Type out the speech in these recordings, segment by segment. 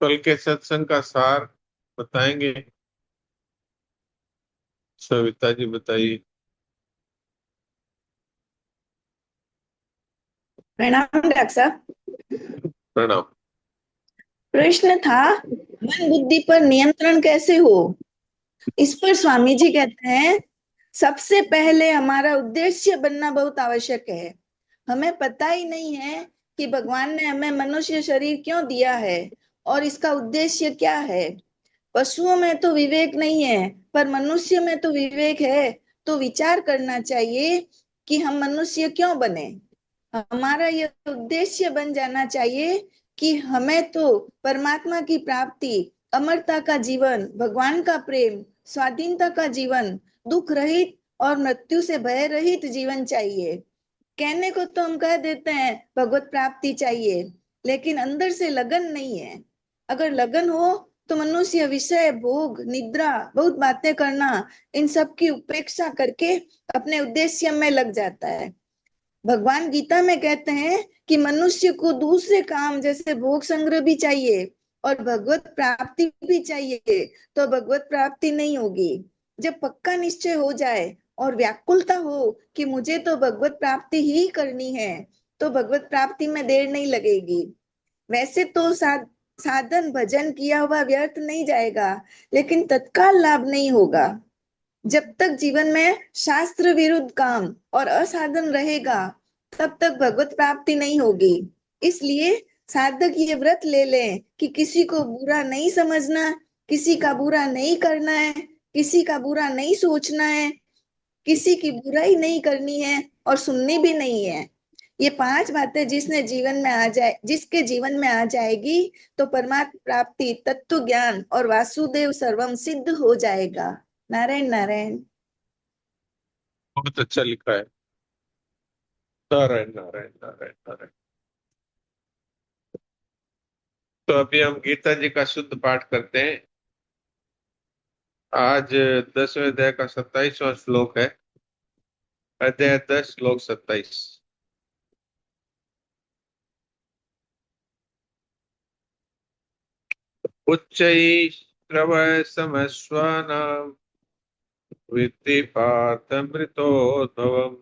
कल के सत्संग का सार बताएंगे। सविता जी बताइए। प्रणाम डॉक्टर साहब। प्रणाम। प्रश्न था, मन बुद्धि पर नियंत्रण कैसे हो। इस पर स्वामी जी कहते हैं, सबसे पहले हमारा उद्देश्य बनना बहुत आवश्यक है। हमें पता ही नहीं है कि भगवान ने हमें मनुष्य शरीर क्यों दिया है और इसका उद्देश्य क्या है। पशुओं में तो विवेक नहीं है, पर मनुष्य में तो विवेक है। तो विचार करना चाहिए कि हम मनुष्य क्यों बने। हमारा यह उद्देश्य बन जाना चाहिए कि हमें तो परमात्मा की प्राप्ति, अमरता का जीवन, भगवान का प्रेम, स्वाधीनता का जीवन, दुख रहित और मृत्यु से भय रहित जीवन चाहिए। कहने को तो हम कह देते हैं भगवत प्राप्ति चाहिए, लेकिन अंदर से लगन नहीं है। अगर लगन हो तो मनुष्य विषय, भोग, निद्रा, बहुत बातें करना, इन सब की उपेक्षा करके अपने उद्देश्य में लग जाता है। भगवान गीता में कहते हैं कि मनुष्य को दूसरे काम जैसे भोग संग्रह भी चाहिए और भगवत प्राप्ति भी चाहिए, तो भगवत प्राप्ति नहीं होगी। जब पक्का निश्चय हो जाए और व्याकुलता हो कि मुझे तो भगवत प्राप्ति ही करनी है, तो भगवत प्राप्ति में देर नहीं लगेगी। वैसे तो साधन भजन किया हुआ व्यर्थ नहीं जाएगा, लेकिन तत्काल लाभ नहीं होगा। जब तक जीवन में शास्त्र विरुद्ध काम और असाधन रहेगा, तब तक भगवत प्राप्ति नहीं होगी। इसलिए साधक ये व्रत ले लें कि किसी को बुरा नहीं समझना, किसी का बुरा नहीं करना है, किसी का बुरा नहीं सोचना है, किसी की बुराई नहीं करनी है और सुननी भी नहीं है। ये पांच बातें जिसके जीवन में आ जाएगी, तो परमात्मा प्राप्ति, तत्व ज्ञान और वासुदेव सर्वम सिद्ध हो जाएगा। नारायण नारायण। बहुत अच्छा लिखा है। नारायण नारायण नारायण नारायण। तो अभी हम गीता जी का शुद्ध पाठ करते हैं। आज 10वें अध्याय का 27वां श्लोक है। अध्याय 10 श्लोक 27। उच्चैः श्रवसमश्वानां विद्धि पार्थमृतोद्भवम्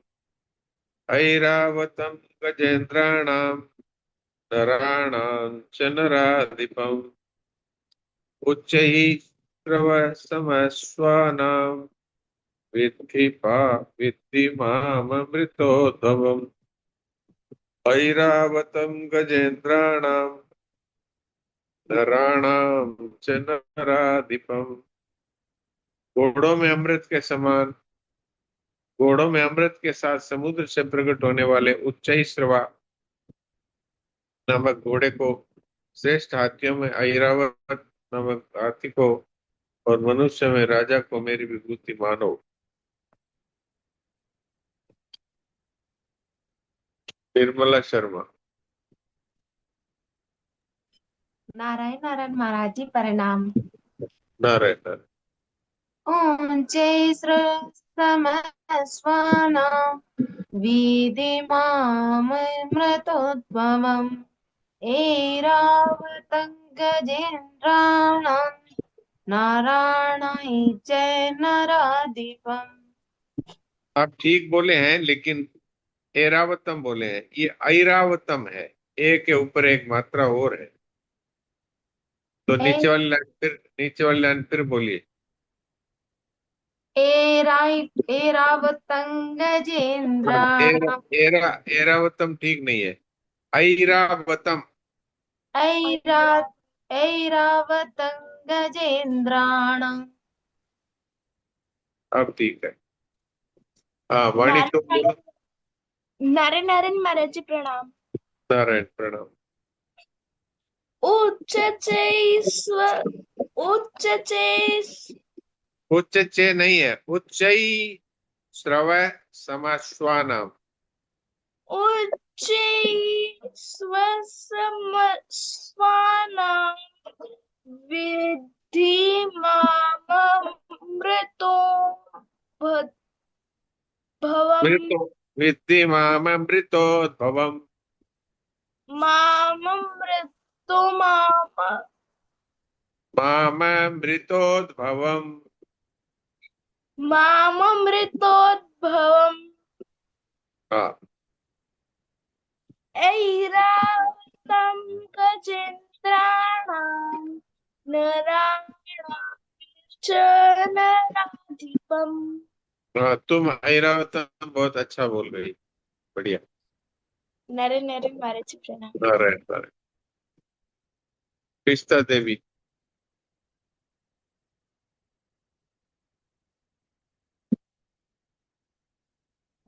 ऐरावतं गजेन्द्राणां नराणां च नराधिपम् उच्चैः श्रवसमश्वानां विद्धि माममृतोद्भवम् ऐरावतं गजेन्द्राणां नराणां च नराधिपम्। घोड़ों में अमृत के समान, घोड़ों में अमृत के साथ समुद्र से प्रकट होने वाले उच्चैःश्रवा नामक घोड़े को, श्रेष्ठ हाथियों में ऐरावत नामक हाथी को और मनुष्य में राजा को मेरी विभूति मानो। निर्मला शर्मा। नारायण नारायण महाराज जी प्रणाम। नारायण नारायण। ओम जय श्रीमस्वानां विधिमामृतोद्भवम् ऐरावतं गजेन्द्राणां नारायणाय च नराधिपम्। आप ठीक बोले हैं, लेकिन ऐरावतम बोले हैं, ये ऐरावतम है। एक के ऊपर एक मात्रा और है। तो नीचे वाली लाइन फिर बोलिए। ऐरावतं हाँ, गजेन्द्राणां ऐरावतम ठीक नहीं है। ऐरावतम। ऐरा ऐरावतं गजेन्द्राणां। अब ठीक है। हाँ वाणी तो नारायण बोलो। नारायण नारायण महाराज जी प्रणाम। नारायण प्रणाम। उच्चचे स्व उच्चचे उच्च चे नहीं है, उच्चई श्रव समाश्वानाम। उच्चे स्वसमस्वानां विद्धि माममृतो भवम् मृतो विद्धि मामृतोद्भवम्। माममृतो माम माममृतोद्भवम्। माममृतोद्भवम् हाँ। ऐरावतं गजेन्द्राणां नराणां च नराधिपम्। हाँ, तुम ऐरावतम बहुत अच्छा बोल रही। बढ़िया। नरे नरे मारे प्रणाम। नारायण नारायण। कृष्णा देवी।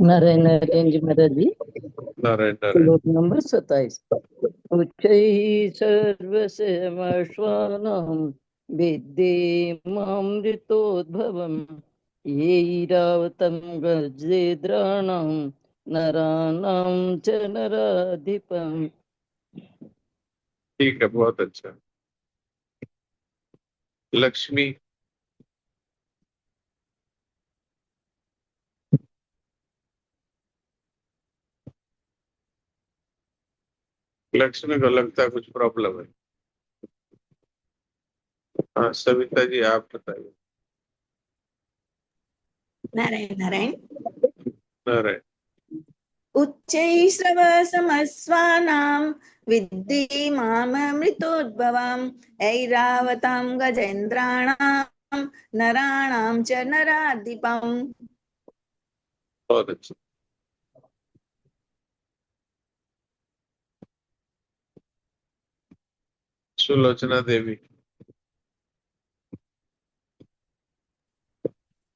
नारायण नारायण जी महाराज जी। नारायण नारायण। श्लोक नंबर 27। उच्चैः सर्वसमश्वानां विद्येमामृतोद्भवम् यैरावतं गजेन्द्राणां नराणां च नराधिपम्। ठीक है, बहुत अच्छा। लक्ष्मी। लक्ष्मी को लगता है कुछ प्रॉब्लम है। हाँ, सविता जी आप बताइए। नारायण नारायण। नारायण। उच्चैश्रवसमस्वानां विद्धि माममृतोद्भवम् ऐरावतां गजेन्द्राणां नराणां च नराधिपम्। बहुत अच्छा। सुलोचना देवी।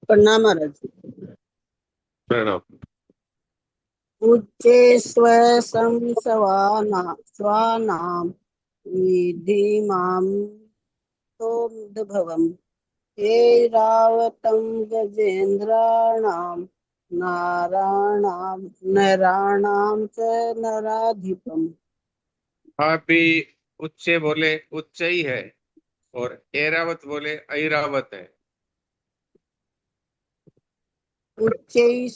प्रणाम महाराज। प्रणाम। उच्चे स्वानां विद्धि मां तोमद्भवम् ऐरावतं गजेन्द्राणां नराणां च नराधिपम्। आप भी उच्चे बोले उच्च ही है, और ऐरावत बोले ऐरावत है। उच्चैः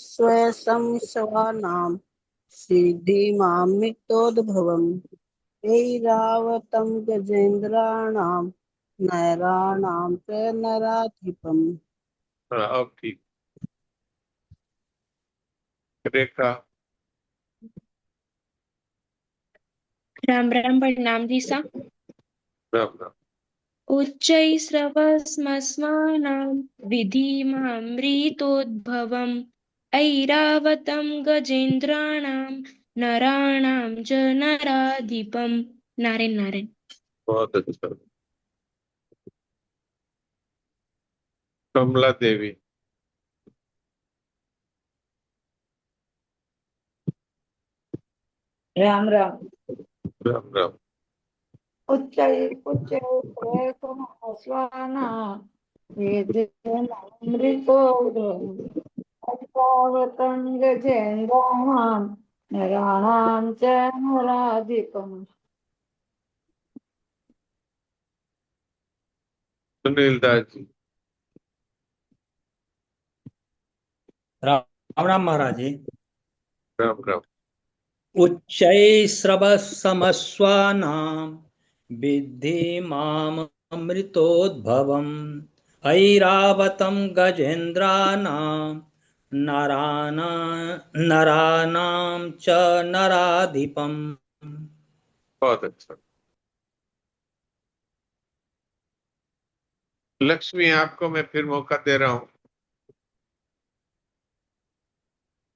सिद्धिमामितोद्भवम् ऐरावतं गजेन्द्राणां नराणां च नराधिपम्। हाँ, अब ठीक। रेखा। राम राम प्रणाम दिशा। राम राम। उच्चैस्रवस्मस्वानां विधिमामृतोद्भवम् ऐरावतं गजेन्द्राणां नराणां च नराधिपम्। नारायण नारायण। बहुत अच्छा। कमला देवी। राम राम। राम राम। उच्चैः वेदेनामृतोदम् ऐरावतं गजेन्द्राणां नराणां च नराधिपम्। सुनील दास जी। राम राम महाराज जी। राम राम। उच्चैस्रवसमस्वानां विद्धि माममृतोद्भवम् ऐरावतं गजेन्द्राणां नराणां च नराधिपम्। बहुत अच्छा। लक्ष्मी, आपको मैं फिर मौका दे रहा हूं।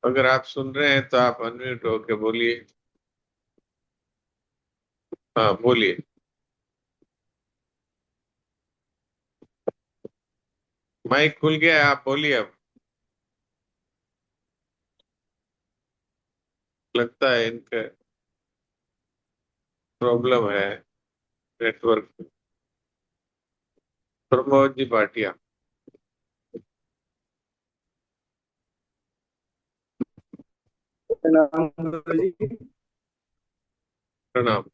अगर आप सुन रहे हैं तो आप अनम्यूट होके बोलिए। हाँ, बोलिए। माइक खुल गया है, आप बोलिए अब। लगता है इनका प्रॉब्लम है नेटवर्क में। प्रमोद जी भाटिया। प्रणाम गुरु जी। प्रणाम।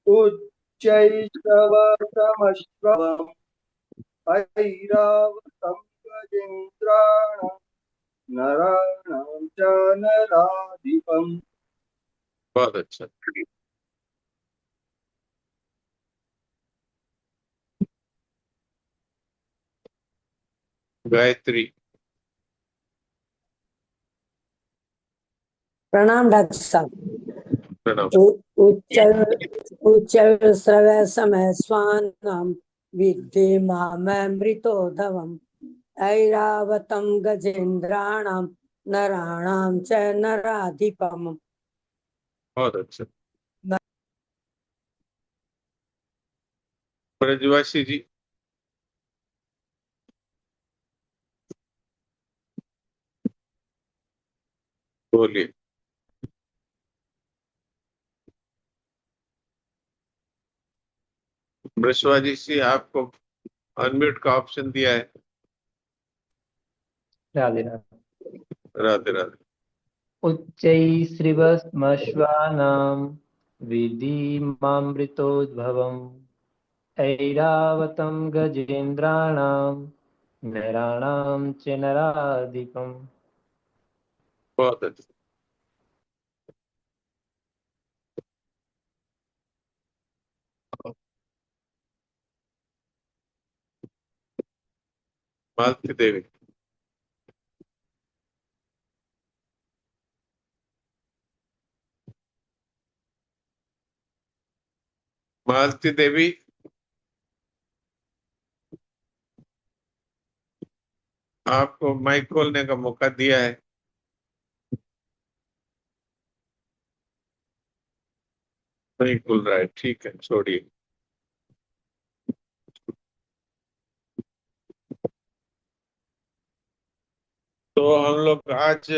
उच्चैस्तवसमश्रवम् ऐरावतं गजेन्द्राणां नराणां च नराधिपम्। बहुत अच्छा। गायत्री। प्रणाम डॉक्टर साहब। प्रणाम। उच्चैः श्रवय समय स्वानाम विद्धि मामृतोधवम् ऐरावतं गजेन्द्राणां नराणां च नराधिपम्। बहुत अच्छा। ब्रजवासी जी। बोलिए। ब्रजवासी जी, आपको अनम्यूट का ऑप्शन दिया है। राधे राधे। राधे राधे। उच्चैः विधिमामृतोद्भवम् ऐरावतं गजेन्द्राणां नराणां च नराधिपम्। बहुत अच्छा। मालती देवी। मालती देवी। आपको माइक खोलने का मौका दिया है। नहीं खुल रहा है, ठीक है, छोड़िए। तो हम लोग आज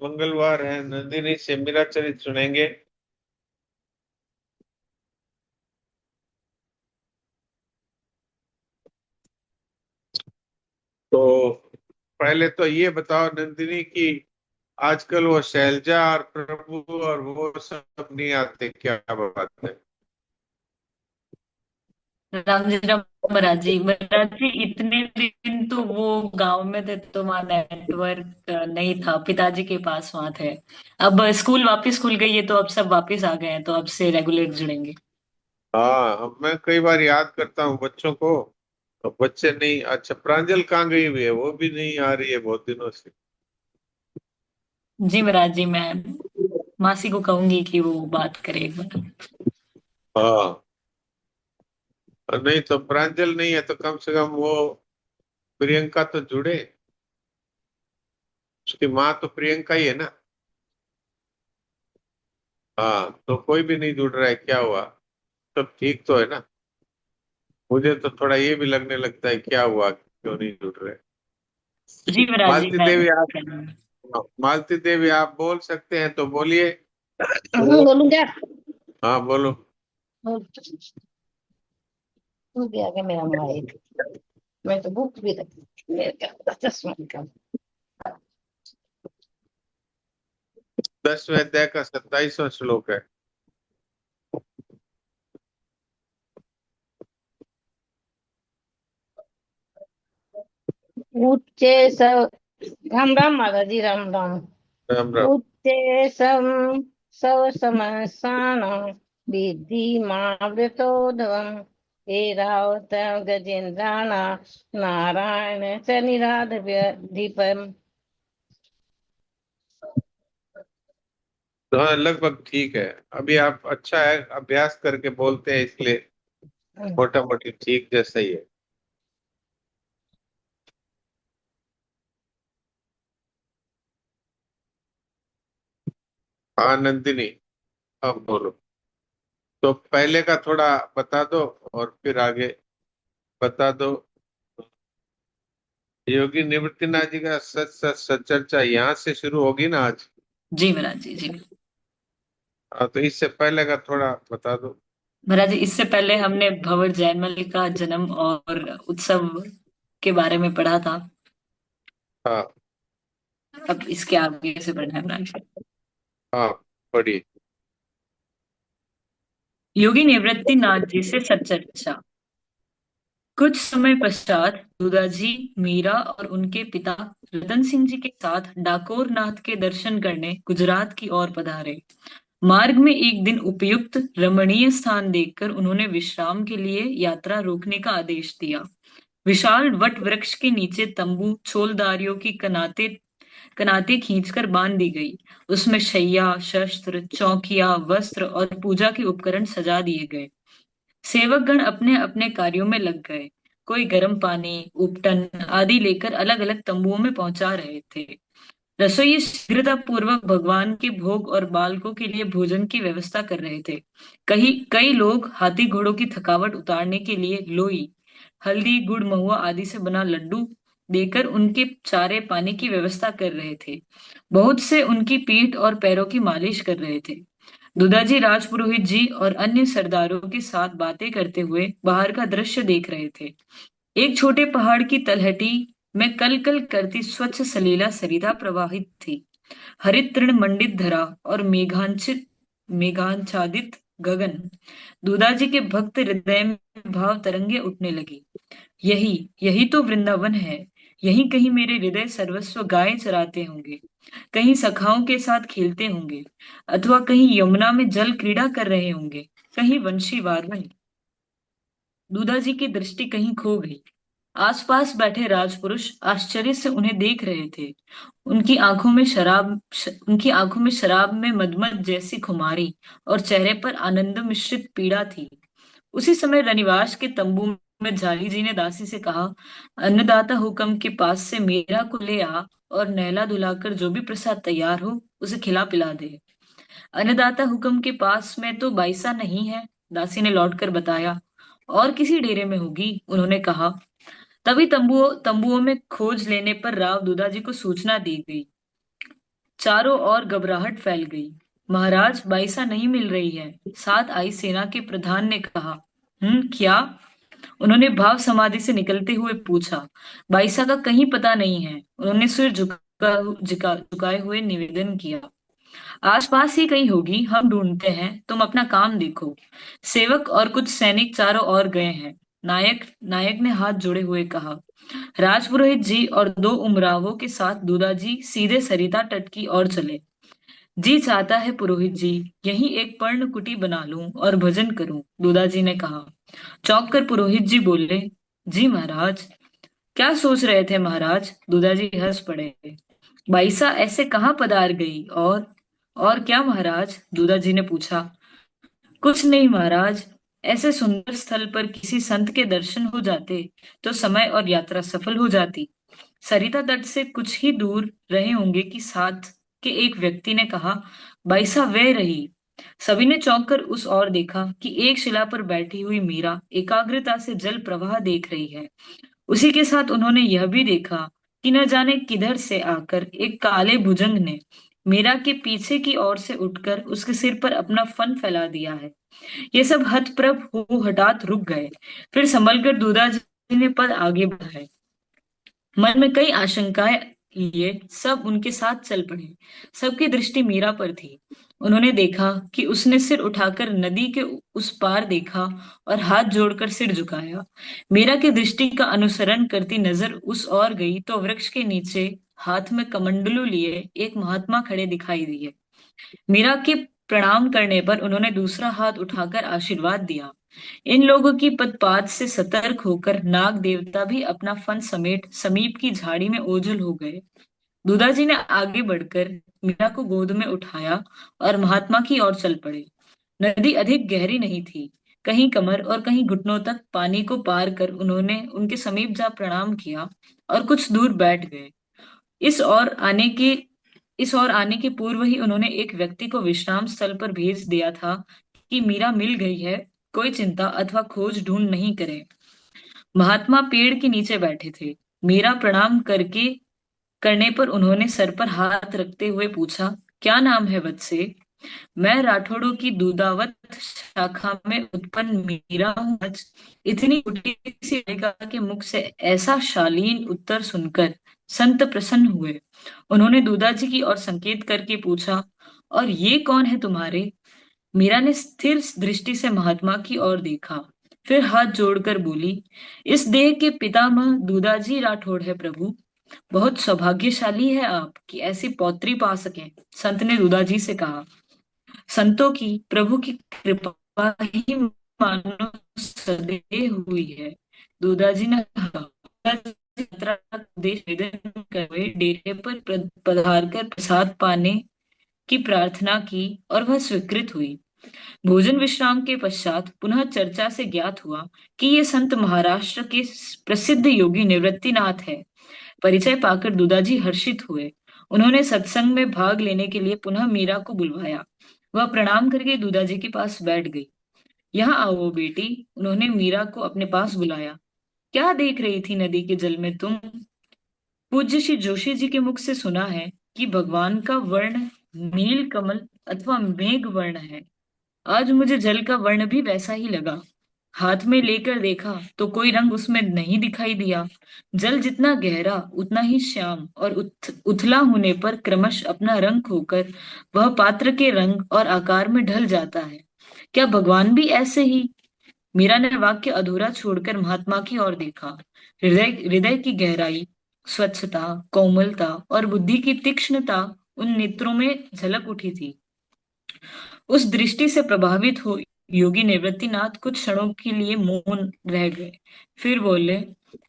मंगलवार है, नंदिनी से मीरा चरित सुनेंगे। तो पहले तो ये बताओ नंदिनी की आजकल वो शैलजा और प्रभु और वो सब नहीं आते, क्या बात है? राम जी राम। महाराज जी इतने दिन तो वो गांव में थे तो वहाँ नेटवर्क नहीं था, पिताजी के पास वहाँ थे। अब स्कूल वापस खुल गई है तो अब सब वापस आ गए हैं, तो अब से रेगुलर जुड़ेंगे। हाँ, अब मैं कई बार याद करता हूँ बच्चों को, तो बच्चे नहीं। अच्छा, प्रांजल कहाँ गई हुई है? वो भी नहीं आ रही है बहुत दिनों से। जी महाराज जी, मैं मासी को कहूंगी कि वो बात करे एक बार। हाँ, और नहीं तो प्रांजल नहीं है तो कम से कम वो प्रियंका तो जुड़े। उसकी माँ तो प्रियंका ही है ना। हाँ, तो कोई भी नहीं जुड़ रहा है, क्या हुआ? सब ठीक तो है ना? मुझे तो थोड़ा ये भी लगने लगता है, क्या हुआ, क्यों नहीं जुड़ रहे? जी महाराज जी, मालती मैं देवी आप मालती देवी आप बोल सकते हैं तो बोलिए। बोलूं क्या? हाँ, बोलो। भूख भी आ गया मेरा मोबाइल। मैं तो भूख भी लगी मेरे का चश्मा निकाल। 10वें अध्याय का 27वां श्लोक है। उच्चे सब राम राम महाराज जी राम राम। राम राम। उच्चे सब समसानं विद्धि मामृतोधवम् ऐरावत गजेन्द्राणां नारायण च निराधीपम्। तो हाँ, लगभग ठीक है। अभी आप अच्छा है, अभ्यास करके बोलते हैं इसलिए मोटा मोटी ठीक जैसा ही है। हाँ नंदिनी, अब बोलो। तो पहले का थोड़ा बता दो और फिर आगे बता दो। योगी निवृत्तिनाथ जी का सच सच सचर्चा यहाँ से शुरू होगी ना आज? जी महाराज जी, जी हाँ, तो इससे पहले का थोड़ा बता दो। महाराज जी। इससे पहले हमने भंवर जयमल का जन्म और उत्सव के बारे में पढ़ा था। हाँ। अब इसके आगे से पढ़ना है महाराज। हाँ, पढ़िए। योगी निवृत्तिनाथ जी से सच्चर्चा। कुछ समय पश्चात दुदाजी, मीरा और उनके पिता रतन सिंह जी के साथ डाकोर नाथ के दर्शन करने गुजरात की ओर पधारे। मार्ग में एक दिन उपयुक्त रमणीय स्थान देखकर उन्होंने विश्राम के लिए यात्रा रोकने का आदेश दिया। विशाल वट वृक्ष के नीचे तंबू छोलदारियों की कनाते कनाते खींचकर बांध दी गई। उसमें शैया, शस्त्र, चौकियां, वस्त्र और पूजा के उपकरण सजा दिए गए। सेवकगण अपने अपने कार्यों में लग गए। कोई गर्म पानी, उपटन आदि लेकर अलग अलग तंबुओं में पहुंचा रहे थे। रसोई शीघ्रता पूर्वक भगवान के भोग और बालकों के लिए भोजन की व्यवस्था कर रहे थे। कई कई लोग हाथी घोड़ों की थकावट उतारने के लिए लोई, हल्दी, गुड़, महुआ आदि से बना लड्डू देकर उनके चारे पानी की व्यवस्था कर रहे थे। बहुत से उनकी पीठ और पैरों की मालिश कर रहे थे। दुदाजी राजपुरोहित जी और अन्य सरदारों के साथ बातें करते हुए बाहर का दृश्य देख रहे थे। एक छोटे पहाड़ की तलहटी में कल कल करती स्वच्छ सलीला सरिता प्रवाहित थी। हरित तृण मंडित धरा और मेघाच्छादित गगन। दूदाजी के भक्त हृदय में भाव तरंगे उठने लगी। यही यही तो वृंदावन है। यहीं कहीं मेरे हृदय सर्वस्व गाय चराते होंगे, कहीं सखाओं के साथ खेलते होंगे, अथवा कहीं यमुना में जल क्रीड़ा कर रहे होंगे, कहीं वंशी वादन। दूदाजी की दृष्टि कहीं खो गई। आसपास बैठे राजपुरुष आश्चर्य से उन्हें देख रहे थे। उनकी आंखों में शराब में मदमद जैसी खुमारी और चेहरे पर आनंद मिश्रित पीड़ा थी। उसी समय रनिवास के तंबू में झाली जी ने दासी से कहा, अन्नदाता हुक्म के पास से मीरा को ले आ और नहला धुलाकर जो भी प्रसाद तैयार हो उसे खिला पिला दे। अन्नदाता हुक्म के पास में तो बाईसा नहीं है, दासी ने लौटकर बताया। और किसी डेरे में होगी, उन्होंने कहा। तभी तंबुओं में खोज लेने पर राव दूदाजी को सूचना दी गई। चारों ओर घबराहट फैल गई। महाराज, बाईसा नहीं मिल रही है, साथ आई सेना के प्रधान ने कहा। क्या? उन्होंने भाव समाधि से निकलते हुए पूछा। बाईसा का कहीं पता नहीं है, उन्होंने सिर झुकाए हुए निवेदन किया। आसपास ही कहीं होगी, हम ढूंढते हैं, तुम अपना काम देखो। सेवक और कुछ सैनिक चारों ओर गए हैं। नायक ने हाथ जोड़े हुए कहा। राजपुरोहित जी और दो उमरावों के साथ दूदाजी सीधे सरिता तट की ओर चले। जी चाहता है पुरोहित जी, यहीं एक पर्ण कुटी बना लूं और भजन करूं, दूदाजी ने कहा। चौंक कर पुरोहित जी बोले, जी महाराज। क्या सोच रहे थे महाराज? दूदाजी हंस पड़े। बाईसा ऐसे कहाँ पधार गई? और क्या महाराज? दूदाजी ने पूछा। कुछ नहीं महाराज, ऐसे सुंदर स्थल पर किसी संत के दर्शन हो जाते तो समय और यात्रा सफल हो जाती। सरिता तट से कुछ ही दूर रहे होंगे कि साथ के एक व्यक्ति ने कहा, बाईसा वे रही। सभी ने चौंक कर उस ओर देखा कि एक शिला पर बैठी हुई मीरा एकाग्रता से जल प्रवाह देख रही है। उसी के साथ उन्होंने यह भी देखा कि न जाने किधर से आकर एक काले भुजंग ने मीरा के पीछे की ओर से उठकर उसके सिर पर अपना फन फैला दिया है। ये सब हतप्रभ हो हठात रुक गए, फिर संभलकर दूदाजी ने पद आगे बढ़ाए। मन में कई आशंकाएं लिए सब उनके साथ चल पड़े। सबकी दृष्टि मीरा पर थी। उन्होंने देखा कि उसने सिर उठाकर नदी के उस पार देखा और हाथ जोड़कर सिर झुकाया। मीरा की दृष्टि का अनुसरण करती नजर उस ओर गई तो वृक्ष के नीचे हाथ में कमंडलू लिए एक महात्मा खड़े दिखाई दिए। मीरा के प्रणाम करने पर उन्होंने दूसरा हाथ उठाकर आशीर्वाद दिया। इन लोगों की पदपात से सतर्क होकर नाग देवता भी अपना फन समेट समीप की झाड़ी में ओझल हो गए। दूदाजी ने आगे बढ़कर मीरा को गोद में उठाया और महात्मा की ओर चल पड़े। नदी अधिक गहरी नहीं थी, कहीं कमर और कहीं घुटनों तक पानी को पार कर उन्होंने उनके समीप जा प्रणाम किया और कुछ दूर बैठ गए। इस ओर आने के पूर्व ही उन्होंने एक व्यक्ति को विश्राम स्थल पर भेज दिया था कि मीरा मिल गई है, कोई चिंता अथवा खोज ढूंढ नहीं करे। महात्मा पेड़ के नीचे बैठे थे। मीरा प्रणाम करने पर उन्होंने सर पर हाथ रखते हुए पूछा, क्या नाम है वत्से? मैं राठौड़ों की दूधावत शाखा में उत्पन्न मीरा हूँ। इतनी छोटी सी बालिका के मुख से ऐसा शालीन उत्तर सुनकर संत प्रसन्न हुए। उन्होंने दूदाजी की ओर संकेत करके पूछा, और ये कौन है तुम्हारे? मीरा ने स्थिर दृष्टि से महात्मा की ओर देखा, फिर हाथ जोड़कर बोली, इस देह के पितामह दूदाजी राठौड़ है प्रभु। बहुत सौभाग्यशाली है आप कि ऐसी पौत्री पा सके। संत ने दूदाजी से कहा। संतों की प्रभु की कृपा ही मानो सदैव हुई है, दूदाजी ने कहा। यात्रा का उद्देश्य निवेदन कर हुए डेरे पर पधार कर प्रसाद पाने की प्रार्थना की और वह स्वीकृत हुई। भोजन विश्राम के पश्चात पुनः चर्चा से ज्ञात हुआ कि ये संत महाराष्ट्र के प्रसिद्ध योगी निवृत्तिनाथ है। परिचय पाकर दुदाजी हर्षित हुए। उन्होंने सत्संग में भाग लेने के लिए पुनः मीरा को बुलवाया। वह प्रणाम करके दुदाजी के पास बैठ गई। यहाँ आओ बेटी, उन्होंने मीरा को अपने पास बुलाया। क्या देख रही थी नदी के जल में तुम? पूज्य श्री जोशी जी के मुख से सुना है कि भगवान का वर्ण नील कमल अथवा मेघ वर्ण है। आज मुझे जल का वर्ण भी वैसा ही लगा। हाथ में लेकर देखा तो कोई रंग उसमें नहीं दिखाई दिया। जल जितना गहरा उतना ही श्याम और उथला होने पर क्रमश अपना रंग खोकर वह पात्र के रंग और आकार में ढल जाता है। क्या भगवान भी ऐसे ही? मीरा ने वाक्य अधूरा छोड़कर महात्मा की ओर देखा। हृदय हृदय की गहराई, स्वच्छता, कोमलता और बुद्धि की तीक्ष्णता उन नेत्रों में झलक उठी थी। उस दृष्टि से प्रभावित हो योगी निवृत्तिनाथ कुछ क्षणों के लिए मौन रह गए। फिर बोले,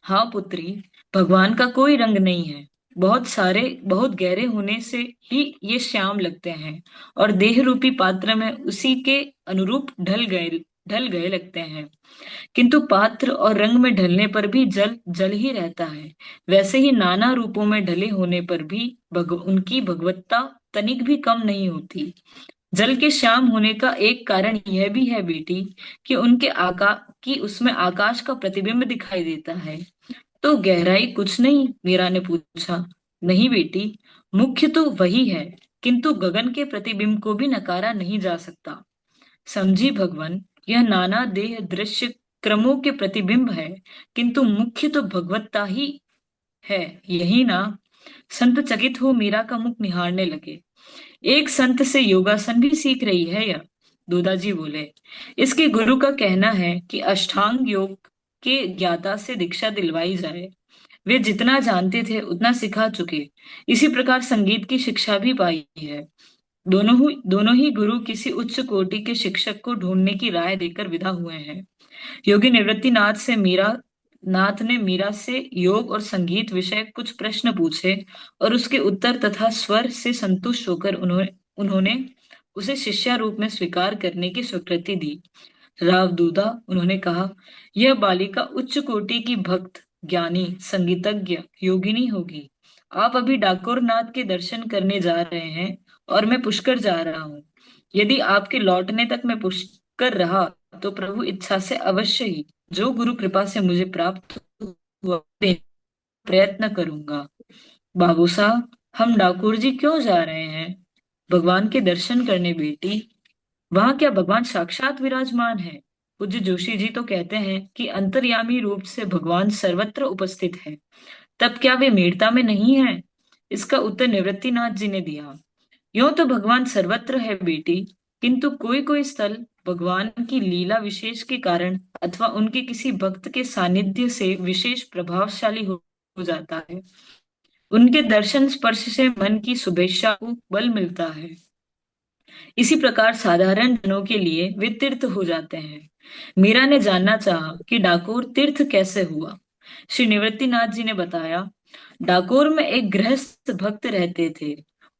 हाँ पुत्री, भगवान का कोई रंग नहीं है। बहुत गहरे होने से ही ये श्याम लगते हैं और देह रूपी पात्र में उसी के अनुरूप ढल गए लगते हैं। किंतु पात्र और रंग में ढलने पर भी जल जल ही रहता है। वैसे ही नाना रूपों में ढले होने पर भी उनकी भगवत्ता तनिक भी कम नहीं होती। जल के श्याम होने का एक कारण यह भी है बेटी कि उसमें आकाश का प्रतिबिंब दिखाई देता है। तो गहराई कुछ नहीं? मीरा ने पूछा। नहीं बेटी, मुख्य तो वही है, किंतु गगन के प्रतिबिंब को भी नकारा नहीं जा सकता। समझी भगवान, यह नाना देह दृश्य क्रमों के प्रतिबिंब है, किंतु मुख्य तो भगवत्ता ही है, यही ना? संत चकित हो मीरा का मुख निहारने लगे। एक संत से योगासन भी सीख रही है यह, दादाजी बोले। इसके गुरु का कहना है कि अष्टांग योग के ज्ञाता से दीक्षा दिलवाई जाए। वे जितना जानते थे उतना सिखा चुके। इसी प्रकार संगीत की शिक्षा भी पाई है। दोनों ही गुरु किसी उच्च कोटि के शिक्षक को ढूंढने की राय देकर विदा हुए हैं। योगी नाथ ने मीरा से योग और संगीत विषय कुछ प्रश्न पूछे और उसके उत्तर तथा स्वर से संतुष्ट होकर उन्होंने उसे शिष्या रूप में स्वीकार करने की स्वीकृति दी। राव दूदा, उन्होंने कहा, यह बालिका उच्च कोटि की भक्त, ज्ञानी, संगीतज्ञ, योगिनी होगी। आप अभी डाकोर नाथ के दर्शन करने जा रहे हैं और मैं पुष्कर जा रहा हूँ। यदि आपके लौटने तक मैं पुष्कर रहा तो प्रभु इच्छा से अवश्य ही जो गुरु कृपा से मुझे प्राप्त हुआ प्रयत्न करूंगा। बाबू साहब, हम डाकोर जी क्यों जा रहे हैं? भगवान के दर्शन करने बेटी। वहां क्या भगवान साक्षात विराजमान है? पूज्य जोशी जी तो कहते हैं कि अंतर्यामी रूप से भगवान सर्वत्र उपस्थित है। तब क्या वे मेड़ता में नहीं है? इसका उत्तर निवृत्तिनाथ जी ने दिया। यूं तो भगवान सर्वत्र है बेटी, किंतु कोई कोई स्थल भगवान की लीला विशेष के कारण अथवा उनके किसी भक्त के सानिध्य से विशेष प्रभावशाली हो जाता है। उनके दर्शन स्पर्श से मन की शुभेच्छा को बल मिलता है। इसी प्रकार साधारण जनों के लिए वे तीर्थ हो जाते हैं। मीरा ने जानना चाहा कि डाकोर तीर्थ कैसे हुआ। श्री निवृत्तिनाथ जी ने बताया, डाकोर में एक गृहस्थ भक्त रहते थे।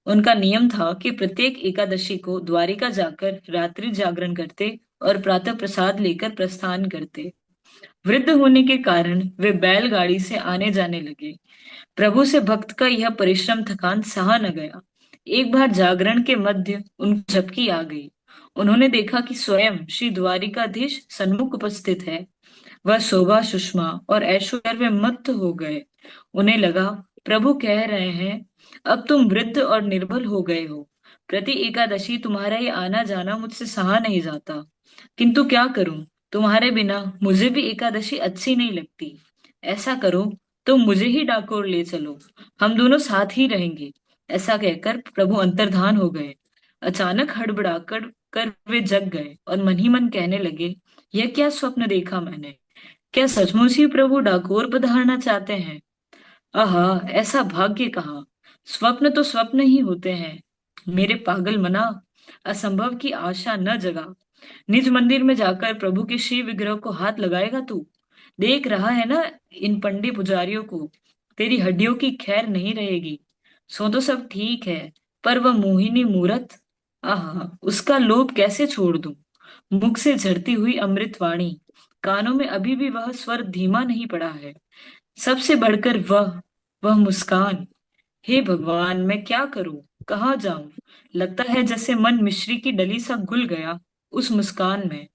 उनका नियम था कि प्रत्येक एकादशी को द्वारिका जाकर रात्रि जागरण करते और प्रातः प्रसाद लेकर प्रस्थान करते। वृद्ध होने के कारण वे बैलगाड़ी से आने जाने लगे। प्रभु से भक्त का यह परिश्रम थकान सहा न गया। एक बार जागरण के मध्य उनको झपकी आ गई। उन्होंने देखा कि स्वयं श्री द्वारिकाधीश सन्मुख उपस्थित है। वह शोभा, सुषमा और ऐश्वर्य में मत्त हो गए। उन्हें लगा प्रभु कह रहे हैं, अब तुम वृद्ध और निर्बल हो गए हो। प्रति एकादशी तुम्हारा ये आना जाना मुझसे सहा नहीं जाता, किंतु क्या करूं, तुम्हारे बिना मुझे भी एकादशी अच्छी नहीं लगती। ऐसा करो, तुम मुझे ही डाकोर ले चलो, हम दोनों साथ ही रहेंगे। ऐसा कहकर प्रभु अंतर्धान हो गए। अचानक हड़बड़ाकर वे जग गए और मन ही मन कहने लगे, यह क्या स्वप्न देखा मैंने? क्या सचमुच ही प्रभु डाकोर पधारना चाहते हैं? आहा, ऐसा भाग्य कहा। स्वप्न तो स्वप्न ही होते हैं। मेरे पागल मना, असंभव की आशा न जगा। निज मंदिर में जाकर प्रभु के श्री विग्रह को हाथ लगाएगा तू? देख रहा है ना इन पंडे पुजारियों को, तेरी हड्डियों की खैर नहीं रहेगी। सो तो सब ठीक है, पर वह मोहिनी मूरत, आहा, उसका लोभ कैसे छोड़ दूं। मुख से झरती हुई अमृत वाणी, कानों में अभी भी वह स्वर धीमा नहीं पड़ा है। सबसे बढ़कर वह मुस्कान। हे भगवान, मैं क्या करूं, कहाँ जाऊं। लगता है जैसे मन मिश्री की डली सा घुल गया उस मुस्कान में।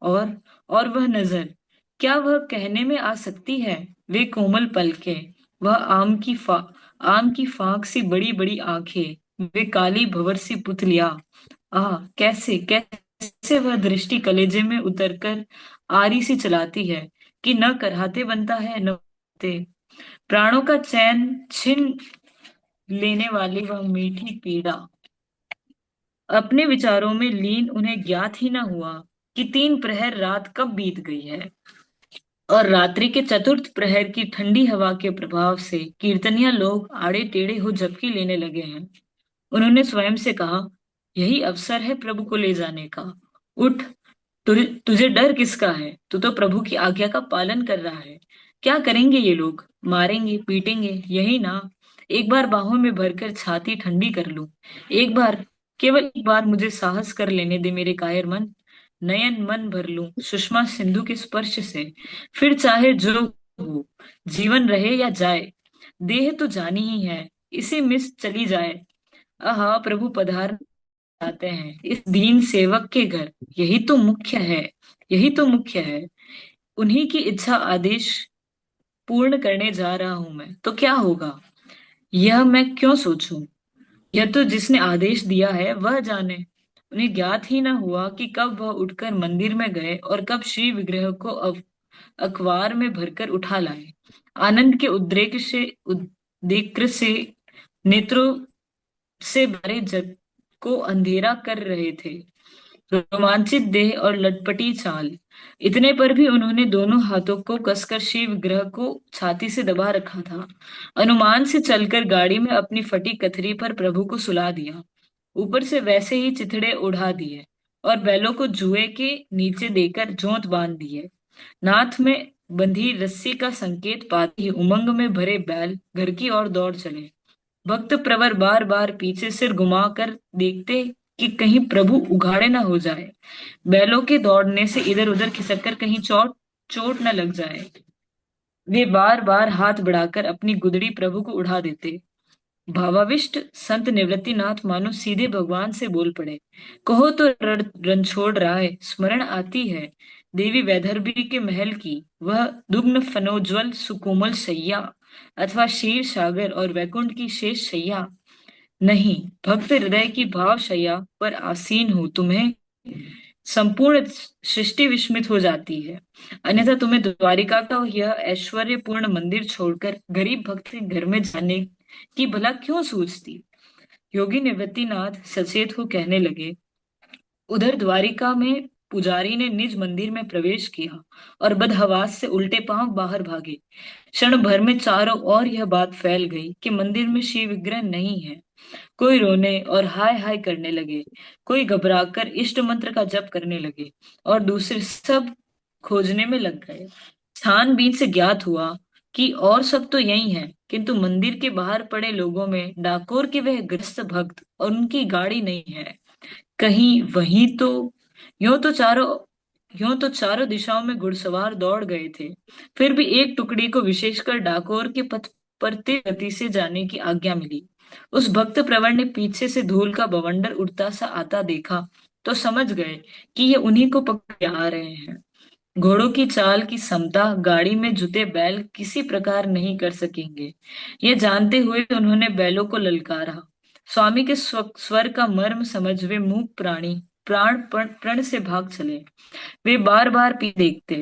और और वह नजर, क्या वह कहने में आ सकती है। वे कोमल पलकें, वह आम की फांक सी बड़ी बड़ी आंखें, वे काली भंवर सी पुतलियां। कैसे कैसे वह दृष्टि कलेजे में उतरकर आरी सी चलाती है कि न करहाते बनता है न बनते। प्राणों का चैन छिन लेने वाली वह मीठी पीड़ा। अपने विचारों में लीन उन्हें ज्ञात ही न हुआ कि 3 प्रहर रात कब बीत गई है, और रात्रि के चतुर्थ प्रहर की ठंडी हवा के प्रभाव से कीर्तनिया लोग आड़े टेढ़े हो झपकी लेने लगे हैं। उन्होंने स्वयं से कहा, यही अवसर है प्रभु को ले जाने का। उठ, तुझे डर किसका है, तू तो प्रभु की आज्ञा का पालन कर रहा है। क्या करेंगे ये लोग, मारेंगे पीटेंगे यही ना। एक बार बाहों में भरकर छाती ठंडी कर लूं, एक बार, केवल एक बार मुझे साहस कर लेने दे मेरे कायर मन। नयन मन भर लूं सुषमा सिंधु के स्पर्श से, फिर चाहे जो हो, जीवन रहे या जाए, देह तो जानी ही है, इसी मिस चली जाए। आहा, प्रभु पधार आते हैं इस दीन सेवक के घर, यही तो मुख्य है, यही तो मुख्य है। उन्हीं की इच्छा आदेश पूर्ण करने जा रहा हूं मैं, तो क्या होगा, यह मैं क्यों सोचूं। यह तो जिसने आदेश दिया है वह जाने। उन्हें ज्ञात ही न हुआ कि कब वह उठकर मंदिर में गए और कब श्री विग्रह को अखबार में भरकर उठा लाए। आनंद के उद्रेक से नेत्रों से भरे जग को अंधेरा कर रहे थे। रोमांचित देह और लटपटी चाल, इतने पर भी उन्होंने दोनों हाथों को कसकर शिव विग्रह को छाती से दबा रखा था। अनुमान से चलकर गाड़ी में अपनी फटी कथरी पर प्रभु को सुला दिया, ऊपर से वैसे ही चिथड़े उड़ा दिए और बैलों को जुए के नीचे देकर जोंत बांध दिए। नाथ में बंधी रस्सी का संकेत पाते ही उमंग में भरे बैल घर की ओर दौड़ चले। भक्त प्रवर बार बार पीछे सिर घुमा कर देखते कि कहीं प्रभु उघाड़े न हो जाए, बैलों के दौड़ने से इधर उधर खिसक कर कहीं चोट चोट न लग जाए। वे बार बार हाथ बढ़ाकर अपनी गुदड़ी प्रभु को उड़ा देते। भावाविष्ट संत निवृत्तिनाथ मानो सीधे भगवान से बोल पड़े, कहो तो रणछोड़ राय, स्मरण आती है देवी वैदर्भी के महल की, वह दुग्न फनोज्वल सुकोमल शैया, अथवा क्षीर सागर और वैकुंठ की शेष शैया। नहीं, भक्त हृदय की भाव शैया पर आसीन हो तुम्हें संपूर्ण सृष्टि विस्मित हो जाती है। अन्यथा तुम्हें द्वारिका का यह ऐश्वर्यपूर्ण मंदिर छोड़कर गरीब भक्त के घर में जाने की भला क्यों सूझती। योगी निवृत्तिनाथ सचेत हो कहने लगे, उधर द्वारिका में पुजारी ने निज मंदिर में प्रवेश किया और बदहवास से उल्टे पांव बाहर भागे। क्षण भर में चारों ओर यह बात फैल गई कि मंदिर में शिव विग्रह नहीं है। कोई रोने और हाय हाय करने लगे, कोई घबराकर इष्ट मंत्र का जप करने लगे और दूसरे सब खोजने में लग गए। छानबीन से ज्ञात हुआ कि और सब तो यही है, किंतु मंदिर के बाहर पड़े लोगों में डाकोर के वह ग्रस्त भक्त और उनकी गाड़ी नहीं है कहीं। वहीं तो यूं तो चारों दिशाओं में घुड़सवार दौड़ गए थे, फिर भी एक टुकड़ी को विशेषकर डाकोर के पथ पर तेज गति से जाने की आज्ञा मिली। उस भक्त प्रवर ने पीछे से धूल का बवंडर उड़ता सा आता देखा तो समझ गए कि ये उन्हीं को पकड़े आ रहे हैं। घोड़ों की चाल की समता गाड़ी में जुते बैल किसी प्रकार नहीं कर सकेंगे। ये जानते हुए उन्होंने बैलों को ललकारा। स्वामी के स्वर का मर्म समझ वे मूक प्रण से भाग चले। वे बार बार देखते,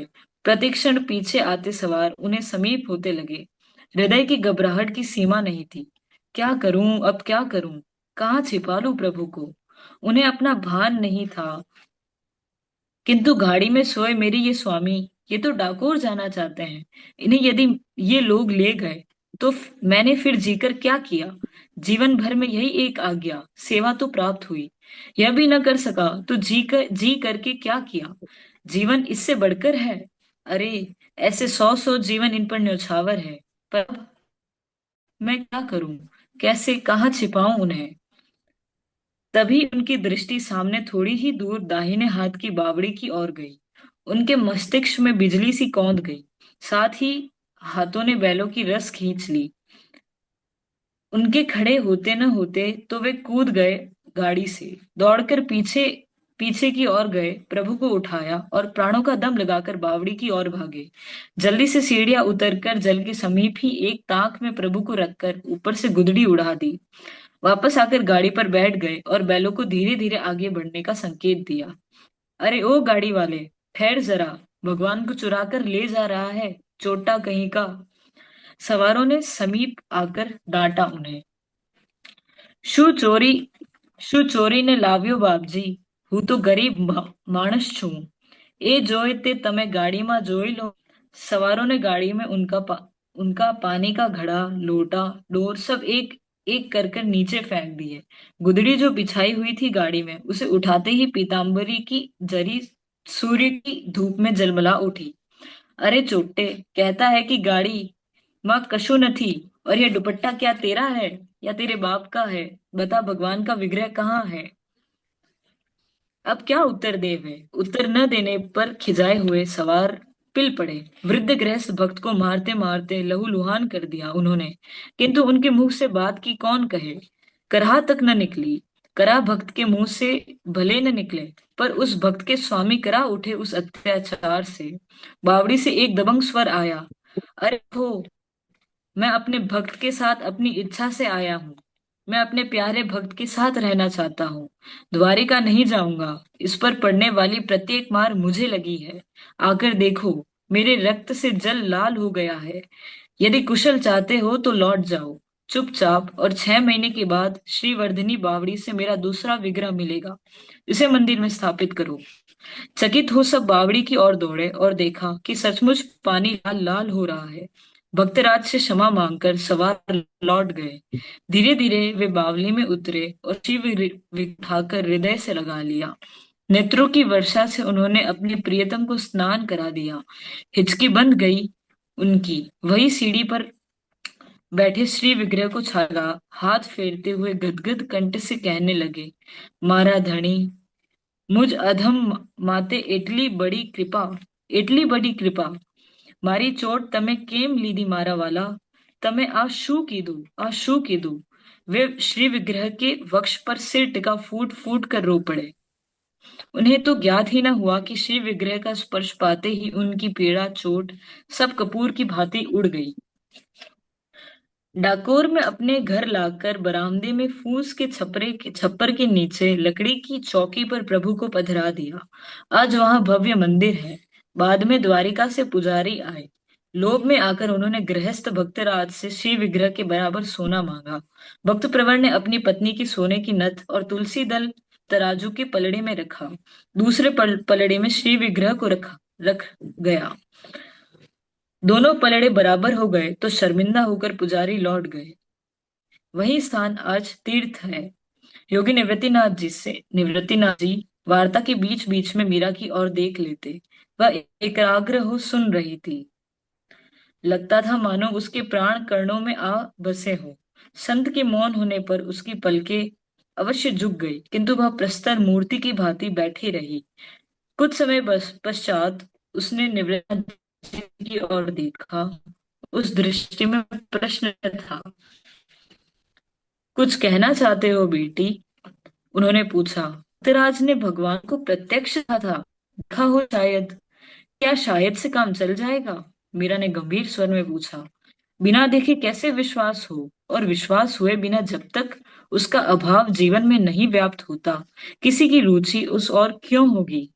प्रतिक्षण पीछे आते सवार उन्हें समीप होते लगे। हृदय की घबराहट की सीमा नहीं थी। क्या करूं, अब क्या करूं, कहाँ छिपा लूं प्रभु को। उन्हें अपना भान नहीं था, किंतु गाड़ी में सोए मेरे ये स्वामी, ये तो डाकोर जाना चाहते हैं। इन्हें यदि ये लोग ले गए तो मैंने फिर जीकर क्या किया। जीवन भर में यही एक आज्ञा, सेवा तो प्राप्त हुई, यह भी न कर सका तो जी करके क्या किया। जीवन इससे बढ़कर है। अरे ऐसे 100 जीवन इन पर न्यौछावर है, पर अब मैं क्या करूं, कैसे कहाँ छिपाऊं उन्हें। तभी उनकी दृष्टि सामने थोड़ी ही दूर दाहिने हाथ की बावड़ी की ओर गई। उनके मस्तिष्क में बिजली सी कौंध गई, साथ ही हाथों ने बैलों की रस खींच ली। उनके खड़े होते न होते तो वे कूद गए गाड़ी से, दौड़कर पीछे पीछे की ओर गए, प्रभु को उठाया और प्राणों का दम लगाकर बावड़ी की ओर भागे। जल्दी से सीढ़ियां उतरकर जल के समीप ही एक ताक में प्रभु को रखकर ऊपर से गुदड़ी उड़ा दी। वापस आकर गाड़ी पर बैठ गए और बैलों को धीरे धीरे आगे बढ़ने का संकेत दिया। अरे ओ गाड़ी वाले, ठहर जरा, भगवान को चुरा कर ले जा रहा है, चोटा कहीं का। सवारों ने समीप आकर डांटा उन्हें। शू चोरी शू चोरी ने लाव्यो बापजी, હું તો ગરીબ માણસ છું, એ જોઈ તે તમે ગાડીમાં જોઈ લો। सवारों ने गाड़ी में उनका पानी का घड़ा, लोटा, डोर सब एक एक कर नीचे फेंक दिए। गुदड़ी जो बिछाई हुई थी गाड़ी में, उसे उठाते ही पीताम्बरी की जरी सूर्य की धूप में जलमला उठी। अरे चोट्टे, कहता है कि गाड़ी माँ कशु नथी, और यह दुपट्टा क्या तेरा है या तेरे बाप का है? बता, भगवान का विग्रह कहाँ है? अब क्या उत्तर दे वे? उत्तर न देने पर खिजाए हुए सवार पिल पड़े। वृद्ध गृहस्थ भक्त को मारते मारते लहूलुहान कर दिया उन्होंने, किंतु उनके मुंह से बात की कौन कहे। कराह तक न निकली। करा भक्त के मुंह से भले न निकले, पर उस भक्त के स्वामी करा उठे उस अत्याचार से। बावड़ी से एक दबंग स्वर आया, अरे हो, मैं अपने भक्त के साथ अपनी इच्छा से आया हूँ। मैं अपने प्यारे भक्त के साथ रहना चाहता हूँ। द्वारिका नहीं जाऊंगा। इस पर पड़ने वाली प्रत्येक मार मुझे लगी है। आकर देखो, मेरे रक्त से जल लाल हो गया है। यदि कुशल चाहते हो तो लौट जाओ चुपचाप, और 6 महीने के बाद श्रीवर्धिनी बावड़ी से मेरा दूसरा विग्रह मिलेगा। इसे मंदिर में स्थापित करो। चकित हो सब बावड़ी की ओर दौड़े और देखा कि सचमुच पानी लाल लाल हो रहा है। भक्तराज से क्षमा मांगकर सवार लौट गए। धीरे धीरे वे बावली में उतरे और शिव उठाकर हृदय से लगा लिया। नेत्रों की वर्षा से उन्होंने अपने प्रियतम को स्नान करा दिया। हिचकी बंद गई उनकी। वही सीढ़ी पर बैठे श्री विग्रह को छागा, हाथ फेरते हुए गदगद कंठ से कहने लगे, मारा धणी, मुझ अधम माते એટલી બડી કૃપા, મારી ચોટ તમે કેમ લીધી મારા વાલા? તમે आ शू कीधु? वे श्री विग्रह के वक्ष पर सिर टिका फूट फूट कर रो पड़े। उन्हें तो ज्ञात ही न हुआ कि श्री विग्रह का स्पर्श पाते ही उनकी पीड़ा चोट सब कपूर की भांति उड़ गई। डाकोर में अपने घर लाकर बरामदे में फूस के छप्पर के नीचे लकड़ी की चौकी पर प्रभु को पधरा दिया। आज वहां भव्य मंदिर है। बाद में द्वारिका से पुजारी आए। लोभ में आकर उन्होंने गृहस्थ भक्तराज से श्री विग्रह के बराबर सोना मांगा। भक्त प्रवर ने अपनी पत्नी की सोने की नथ और तुलसी दल तराजू के पलड़े में रखा। दूसरे पलड़े में श्री विग्रह को रख गया। दोनों पलड़े बराबर हो गए तो शर्मिंदा होकर पुजारी लौट गए। वही स्थान आज तीर्थ है। योगी निवृत्तिनाथ जी वार्ता के बीच बीच में मीरा की ओर देख लेते। वह एकाग्र हो सुन रही थी। लगता था मानो उसके प्राण कर्णों में आ बसे हो। संत के मौन होने पर उसकी पलकें अवश्य झुक गई, किंतु वह प्रस्तर मूर्ति की भांति बैठी रही। कुछ समय पश्चात उसने निवृत्त की ओर देखा। उस दृष्टि में प्रश्न था। कुछ कहना चाहते हो बेटी? उन्होंने पूछा। धृतराज ने भगवान को प्रत्यक्ष देखा हो शायद। क्या शायद से काम चल जाएगा? मीरा ने गंभीर स्वर में पूछा। बिना देखे कैसे विश्वास हो? और विश्वास हुए बिना जब तक उसका अभाव जीवन में नहीं व्याप्त होता, किसी की रुचि उस ओर क्यों होगी?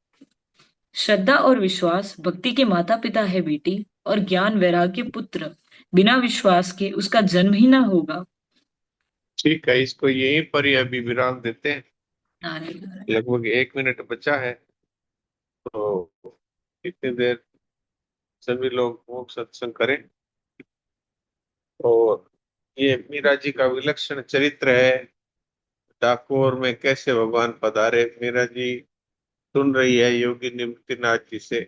श्रद्धा और विश्वास भक्ति के माता पिता है बेटी, और ज्ञान वैराग्य पुत्र। बिना विश्वास के उसका जन्म ही ना होगा। ठीक है, इसको यहीं पर ही अभी विराम देते हैं। लगभग 1 मिनट बचा है, तो इतनी देर सभी लोग मूक सत्संग करें। और ये मीरा जी का विलक्षण चरित्र है। डाकोर में कैसे भगवान पधारे। मीरा जी सुन रही है योगी निवृत्तिनाथ जी से।